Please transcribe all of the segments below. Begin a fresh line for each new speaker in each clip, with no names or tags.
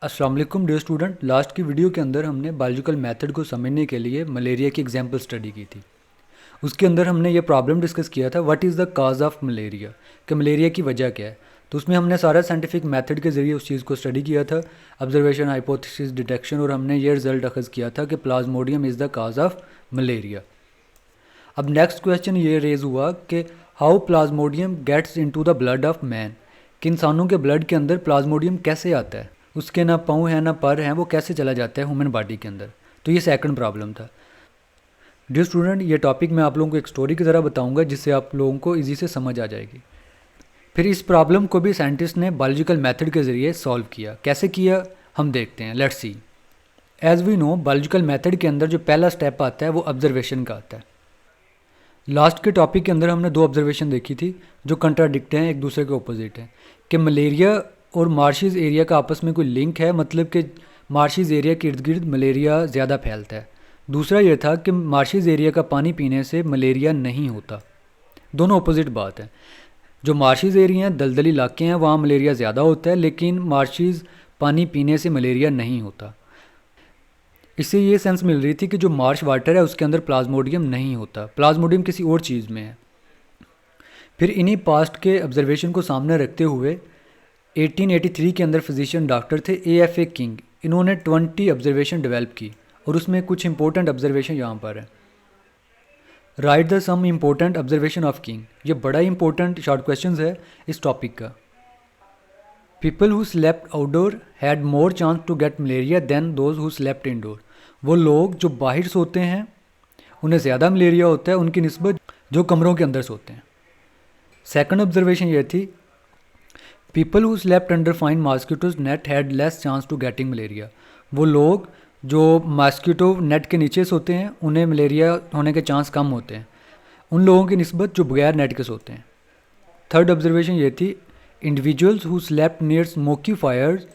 अस्सलाम वालेकुम dear student. Last की वीडियो के अंदर हमने बायोलॉजिकल मेथड को समझने के लिए मलेरिया की एग्जांपल स्टडी की थी। उसके अंदर हमने ये प्रॉब्लम डिस्कस किया था, what is the cause of malaria, कि मलेरिया की वजह क्या है। तो उसमें हमने सारा साइंटिफिक मेथड के ज़रिए उस चीज़ को स्टडी किया था, ऑब्जर्वेशन, हाइपोथेसिस, डिटेक्शन, और हमने ये रिजल्ट अखज़ किया था कि plasmodium is the cause of malaria. अब नेक्स्ट क्वेश्चन ये रेज हुआ कि how plasmodium gets into the blood of man, कि इंसानों के ब्लड के अंदर प्लाज्मोडियम कैसे आता है, उसके ना पाँव हैं ना पर हैं, वो कैसे चला जाता है ह्यूमन बॉडी के अंदर। तो ये सेकंड प्रॉब्लम था। डियर स्टूडेंट, ये टॉपिक मैं आप लोगों को एक स्टोरी की तरह बताऊंगा जिससे आप लोगों को इजी से समझ आ जाएगी। फिर इस प्रॉब्लम को भी साइंटिस्ट ने बायोलॉजिकल मेथड के ज़रिए सॉल्व किया। कैसे किया हम देखते हैं, let's see. As we know, biological method के अंदर जो पहला स्टेप आता है वो ऑब्जर्वेशन का आता है। लास्ट के टॉपिक के अंदर हमने दो ऑब्जर्वेशन देखी थी जो कंट्राडिक्ट हैं, एक दूसरे के ऑपोजिट हैं, कि मलेरिया और मार्शिस एरिया का आपस में कोई लिंक है, मतलब कि मार्शिस एरिया के इर्द गिर्द मलेरिया ज़्यादा फैलता है। दूसरा ये था कि मार्शिस एरिया का पानी पीने से मलेरिया नहीं होता। दोनों अपोजिट बात है। जो मार्शिस एरिया हैं, दलदली इलाके हैं, वहाँ मलेरिया ज़्यादा होता है, लेकिन मार्शिस पानी पीने से मलेरिया नहीं होता। इससे ये सेंस मिल रही थी कि जो मार्श वाटर है उसके अंदर प्लाज्मोडियम नहीं होता, प्लाज्मोडियम किसी और चीज़ में है। फिर इन्हीं पास्ट के ऑब्जर्वेशन को सामने रखते हुए 1883 के अंदर फिजिशियन डॉक्टर थे AFA किंग, इन्होंने 20 ऑब्जर्वेशन डेवलप की, और उसमें कुछ इंपॉर्टेंट ऑब्जर्वेशन यहाँ पर है। Right the some important observation of King. ये बड़ा इंपॉर्टेंट शॉर्ट क्वेश्चन है इस टॉपिक का। People who slept outdoor had more chance to get malaria than those who slept indoor. वो लोग जो बाहर सोते हैं उन्हें ज़्यादा मलेरिया होता है उनकी निस्बत जो कमरों के अंदर सोते हैं। सेकंड ऑब्जर्वेशन ये थी, people who slept under fine mosquitoes net had less chance to getting malaria. वो लोग जो मॉस्किटो नेट के नीचे सोते हैं उन्हें मलेरिया होने के चांस कम होते हैं उन लोगों की निस्बत जो बगैर नेट के सोते हैं। थर्ड ऑब्जर्वेशन ये थी, individuals who slept near smoky fires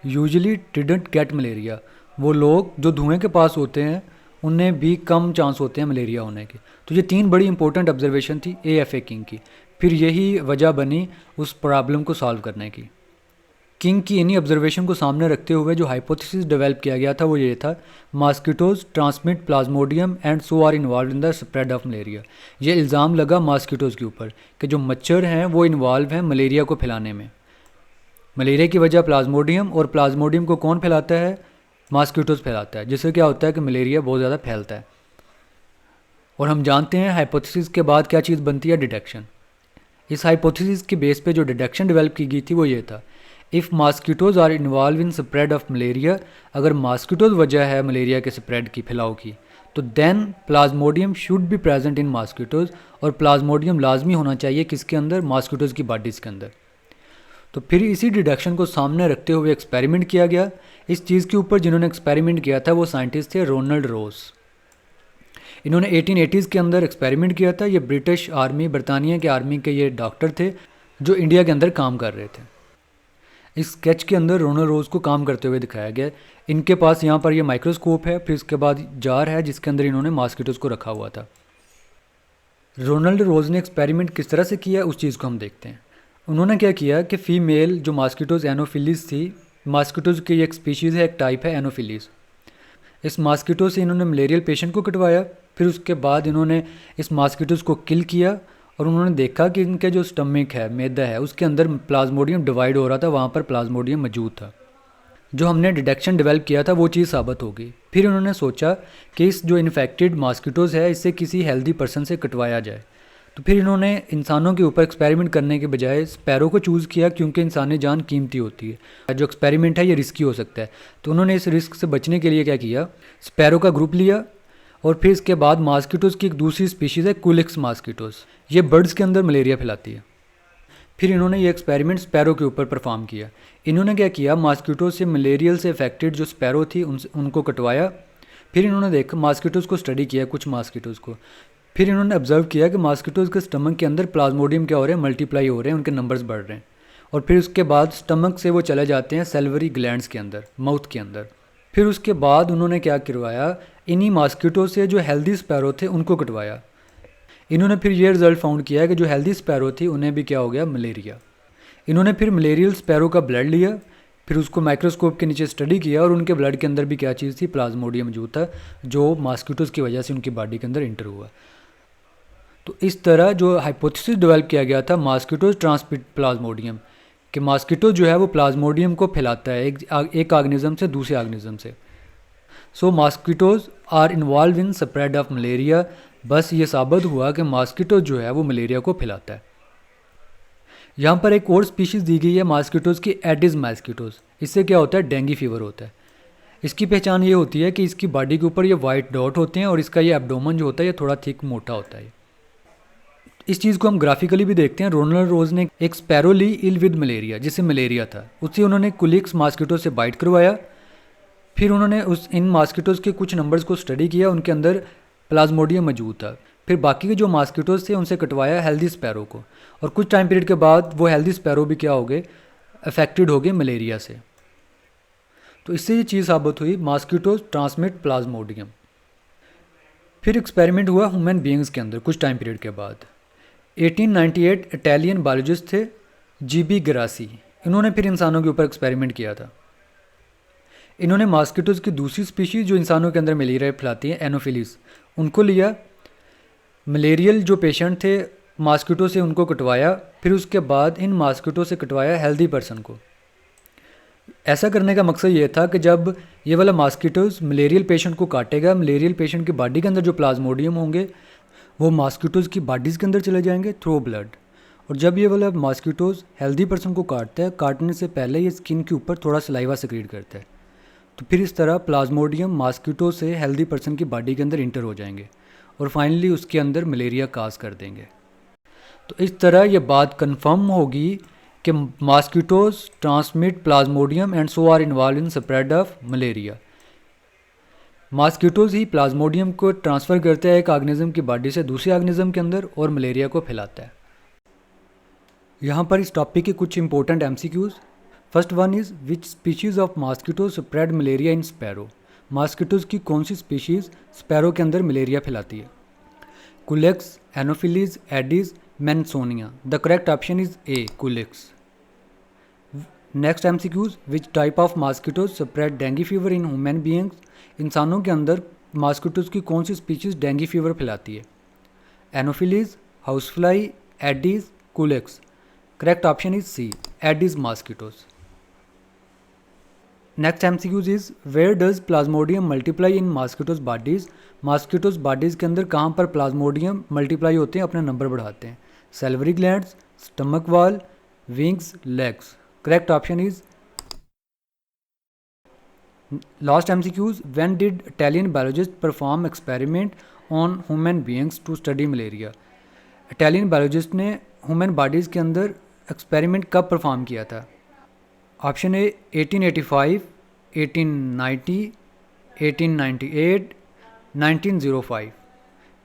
usually didn't get malaria. वो लोग जो धुएं के पास होते हैं उन्हें भी कम चांस होते हैं मलेरिया होने के। तो ये तीन बड़ी इंपॉर्टेंट ऑब्जर्वेशन थी AFA किंग की। फिर यही वजह बनी उस प्रॉब्लम को सॉल्व करने की। किंग की इन्हीं ऑब्जर्वेशन को सामने रखते हुए जो हाइपोथेसिस डेवलप किया गया था वो ये था, mosquitoes transmit plasmodium and so are involve in the spread of malaria. ये इल्ज़ाम लगा मॉस्किटोज़ के ऊपर कि जो मच्छर हैं वो इन्वॉल्व हैं मलेरिया को फैलाने में। मलेरिया की वजह प्लाज्मोडियम, और प्लाज्मोडियम को कौन फैलाता है, मॉस्किटोज़ फैलाता है, जिससे क्या होता है कि मलेरिया बहुत ज़्यादा फैलता है। और हम जानते हैं हाइपोथेसिस के बाद क्या चीज़ बनती है, डिटेक्शन। इस हाइपोथेसिस के बेस पे जो डिटेक्शन डेवलप की गई थी वो ये था, if mosquitoes are involve in spread of malaria, अगर मॉस्किटोज़ वजह है मलेरिया के स्प्रेड की, फैलाव की, तो then plasmodium should be present in mosquitoes, और प्लाज्मोडियम लाजमी होना चाहिए किसके अंदर, मॉस्किटोज़ की बॉडीज़ के अंदर। तो फिर इसी डिडक्शन को सामने रखते हुए एक्सपेरिमेंट किया गया। इस चीज़ के ऊपर जिन्होंने एक्सपेरिमेंट किया था वो साइंटिस्ट थे रोनाल्ड रोज। इन्होंने 1880s के अंदर एक्सपेरिमेंट किया था। ये ब्रिटिश आर्मी, बरतानिया के आर्मी के ये डॉक्टर थे जो इंडिया के अंदर काम कर रहे थे। इस स्केच के अंदर रोनाल्ड रोज को काम करते हुए दिखाया गया। इनके पास यहाँ पर ये माइक्रोस्कोप है, फिर इसके बाद जार है जिसके अंदर इन्होंने मॉस्किटोज़ को रखा हुआ था। रोनाल्ड रोज ने एक्सपेरिमेंट किस तरह से किया उस चीज़ को हम देखते हैं। उन्होंने क्या किया कि फ़ीमेल जो मॉस्किटोज़ एनोफिलिस थी, मॉस्किटोज़ की एक स्पीशीज़ है, एक टाइप है एनोफिलिस। इस मॉस्किटो से इन्होंने मलेरियल पेशेंट को कटवाया। फिर उसके बाद इन्होंने इस मॉस्किटोज़ को किल किया, और उन्होंने देखा कि इनके जो स्टमक है, मैदा है, उसके अंदर प्लाज्मोडियम डिवाइड हो रहा था, वहाँ पर प्लाज्मोडियम मौजूद था। जो हमने डिटेक्शन डेवलप किया था वो चीज़ साबित हो गई। फिर उन्होंने सोचा कि इस जो इन्फेक्टेड मॉस्किटोज़ है इससे किसी हेल्दी पर्सन से कटवाया जाए। तो फिर इन्होंने इंसानों के ऊपर एक्सपेरिमेंट करने के बजाय स्पैरो को चूज़ किया, क्योंकि इंसानी जान कीमती होती है, जो एक्सपेरिमेंट है ये रिस्की हो सकता है। तो उन्होंने इस रिस्क से बचने के लिए क्या किया, स्पैरो का ग्रुप लिया, और फिर इसके बाद मॉस्किटोज़ की एक दूसरी स्पीशीज़ है कुलिक्स मॉस्किटोज़, ये बर्ड्स के अंदर मलेरिया फैलाती है। फिर इन्होंने ये एक्सपेरिमेंट स्पैरो के ऊपर परफॉर्म किया। इन्होंने क्या किया, मॉस्किटोज़ से मलेरियल से अफेक्टेड जो स्पैरो थी उनको कटवाया। फिर इन्होंने देखा मॉस्किटोज़ को स्टडी किया, कुछ मॉस्किटोज़ को। फिर इन्होंने ऑब्जर्व किया कि मॉस्किटोज़ के स्टमक के अंदर प्लाज्मोडियम क्या हो रहे हैं, मल्टीप्लाई हो रहे हैं, उनके नंबर्स बढ़ रहे हैं। और फिर उसके बाद स्टमक से वो चले जाते हैं सेल्वरी ग्लैंड्स के अंदर, माउथ के अंदर। फिर उसके बाद उन्होंने क्या करवाया, इन्हीं मॉस्किटो से जो हेल्दी स्पैरो थे उनको कटवाया। इन्होंने फिर ये रिज़ल्ट फाउंड किया कि जो हेल्दी स्पैरो थी उन्हें भी क्या हो गया, मलेरिया। इन्होंने फिर मलेरियल स्पैरो का ब्लड लिया, फिर उसको माइक्रोस्कोप के नीचे स्टडी किया और उनके ब्लड के अंदर भी क्या चीज़ थी, प्लाज्मोडियम मौजूद था, जो मॉस्किटोज़ की वजह से उनकी बॉडी के अंदर इंटर हुआ। तो इस तरह जो हाइपोथेसिस डेवलप किया गया था मॉस्किटोज ट्रांसमिट प्लाज्मोडियम, कि मॉस्किटो जो है वो प्लाज्मोडियम को फैलाता है एक ऑर्गेनिज्म से दूसरे ऑर्गेनिज्म से। So mosquitoes are involve in spread of malaria. बस ये साबित हुआ कि मॉस्किटो जो है वो मलेरिया को फैलाता है। यहाँ पर एक और स्पीशीज़ दी गई है मॉस्किटोज़ की, एडिस मॉस्किटोज़। इससे क्या होता है, डेंगू फीवर होता है। इसकी पहचान ये होती है कि इसकी बॉडी के ऊपर ये वाइट डॉट होते हैं और इसका ये एब्डोमन जो होता है ये थोड़ा थिक मोटा होता है। इस चीज़ को हम ग्राफिकली भी देखते हैं। रोनाल्ड रोज ने एक स्पैरो ली इल विद मलेरिया, जिसे मलेरिया था, उससे उन्होंने कुलिक्स मॉस्किटो से बाइट करवाया। फिर उन्होंने इन मॉस्किटोज़ के कुछ नंबर्स को स्टडी किया, उनके अंदर प्लाज्मोडियम मौजूद था। फिर बाकी के जो मॉस्किटोज़ थे उनसे कटवाया हेल्दी स्पैरो को, और कुछ टाइम पीरियड के बाद वो हेल्दी स्पैरो भी क्या हो गए, अफेक्टेड हो गए मलेरिया से। तो इससे ये चीज़ साबित हुई मॉस्किटोज ट्रांसमिट प्लाज्मोडियम। फिर एक्सपेरिमेंट हुआ ह्यूमन बीइंग्स के अंदर कुछ टाइम पीरियड के बाद। 1898 इटालियन बायोलॉजिस्ट थे जीबी ग्रासी, इन्होंने फिर इंसानों के ऊपर एक्सपेरिमेंट किया था। इन्होंने मॉस्किटोज़ की दूसरी स्पीशीज़ जो इंसानों के अंदर मलेरिया फैलाती हैं, एनोफिलीज, उनको लिया। मलेरियल जो पेशेंट थे मॉस्किटो से उनको कटवाया। फिर उसके बाद इन मॉस्किटो से कटवाया हेल्दी पर्सन को। ऐसा करने का मकसद ये था कि जब ये वाला मॉस्किटोज़ मलेरियल पेशेंट को काटेगा, मलेरियल पेशेंट की बॉडी के अंदर जो प्लाज्मोडियम होंगे वो मॉस्किटोज़ की बॉडीज़ के अंदर चले जाएंगे थ्रू ब्लड। और जब ये वाला मॉस्किटोज़ हेल्दी पर्सन को काटता है, काटने से पहले ये स्किन के ऊपर थोड़ा सलाइवा सेक्रेट करता है। तो फिर इस तरह प्लाज्मोडियम मॉस्किटो से हेल्दी पर्सन की बॉडी के अंदर इंटर हो जाएंगे और फाइनली उसके अंदर मलेरिया काज कर देंगे। तो इस तरह ये बात कंफर्म होगी कि mosquitoes transmit plasmodium and so are involve in spread of malaria. Mosquitoes ही प्लाज्मोडियम को ट्रांसफ़र करते हैं एक ऑर्गेनिज्म की बॉडी से दूसरे ऑर्गेनिज्म के अंदर और मलेरिया को फैलाता है। यहाँ पर इस टॉपिक के कुछ important MCQs. First one is which species of mosquito spread malaria in sparrow. Mosquitoes की कौन सी स्पीशीज़ स्पैरो के अंदर मलेरिया फैलाती है? Culex, anopheles, aedes, mansonia. The correct option is A, culex. Next MCQs, which type of mosquitoes spread dengue fever in human beings. इंसानों के अंदर mosquitoes की कौन सी स्पीशीज़ डेंगू फीवर फैलाती है? Anopheles, housefly, aedes, culex. Correct option is C, aedes mosquitoes. Next MCQs is where does plasmodium multiply in mosquitoes bodies. Mosquitoes bodies के अंदर कहाँ पर प्लाज्मोडियम मल्टीप्लाई होते हैं, अपना नंबर बढ़ाते हैं? Salivary glands, stomach wall, wings, legs. Correct option is last MCQs, when did Italian biologist perform experiment on human beings to study malaria. Italian biologist ने ह्यूमन बॉडीज़ के अंदर एक्सपेरिमेंट कब perform किया था? Option A 1885, 1890, 1898, 1905।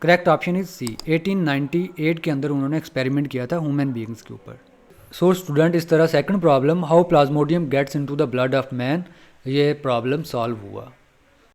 Correct option is C, 1898 के अंदर उन्होंने experiment किया था ह्यूमन बीइंग्स के ऊपर। सो स्टूडेंट, इस तरह second problem, how plasmodium gets into the blood of man, ये प्रॉब्लम सॉल्व हुआ।